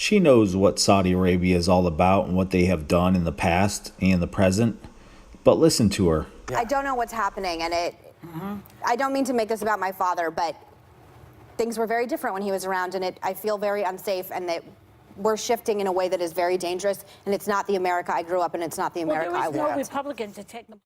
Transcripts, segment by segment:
She knows what Saudi Arabia is all about and what they have done in the past and the present. But listen to her. I don't know what's happening, and I don't mean to make this about my father, but things were very different when he was around, and I feel very unsafe, and that we're shifting in a way that is very dangerous, and it's not the America I grew up in, it's not the America I want. There is no Republican to take the...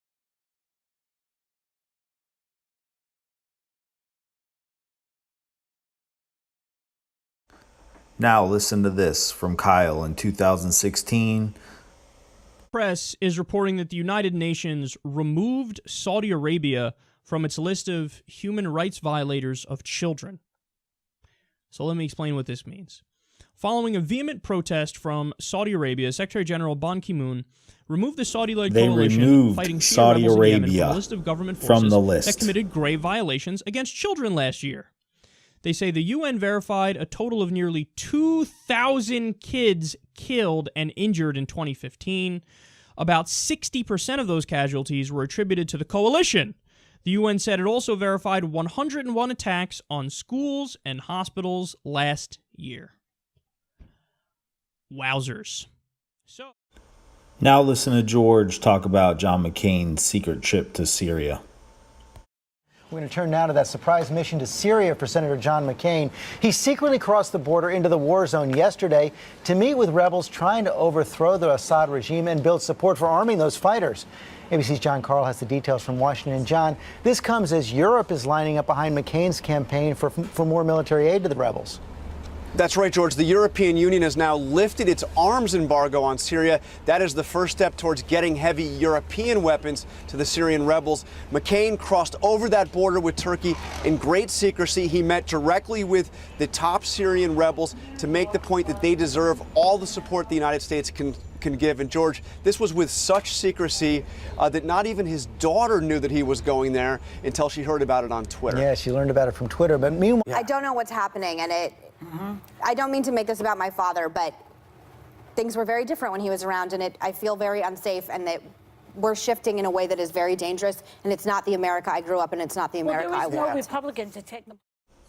Now listen to this from Kyle in 2016. Press is reporting that the United Nations removed Saudi Arabia from its list of human rights violators of children. So let me explain what this means. Following a vehement protest from Saudi Arabia, Secretary General Ban Ki-moon removed the Saudi-led coalition fighting Shia rebels in Yemen from the list of government forces that committed grave violations against children last year. They say the UN verified a total of nearly 2,000 kids killed and injured in 2015. About 60% of those casualties were attributed to the coalition. The UN said it also verified 101 attacks on schools and hospitals last year. Wowzers. So now listen to George talk about John McCain's secret trip to Syria. We're going to turn now to that surprise mission to Syria for Senator John McCain. He secretly crossed the border into the war zone yesterday to meet with rebels trying to overthrow the Assad regime and build support for arming those fighters. ABC's John Carl has the details from Washington. John, this comes as Europe is lining up behind McCain's campaign for more military aid to the rebels. That's right, George. The European Union has now lifted its arms embargo on Syria. That is the first step towards getting heavy European weapons to the Syrian rebels. McCain crossed over that border with Turkey in great secrecy. He met directly with the top Syrian rebels to make the point that they deserve all the support the United States can give. And George, this was with such secrecy that not even his daughter knew that he was going there until she heard about it on Twitter. Yeah, she learned about it from Twitter. But meanwhile, I don't know what's happening, and I don't mean to make this about my father, but things were very different when he was around, and I feel very unsafe, and that we're shifting in a way that is very dangerous, and it's not the America I grew up in, it's not the America I want. There is no Republican to take the...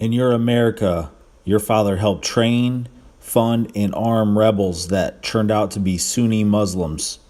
In your America, your father helped train, fund, and arm rebels that turned out to be Sunni Muslims.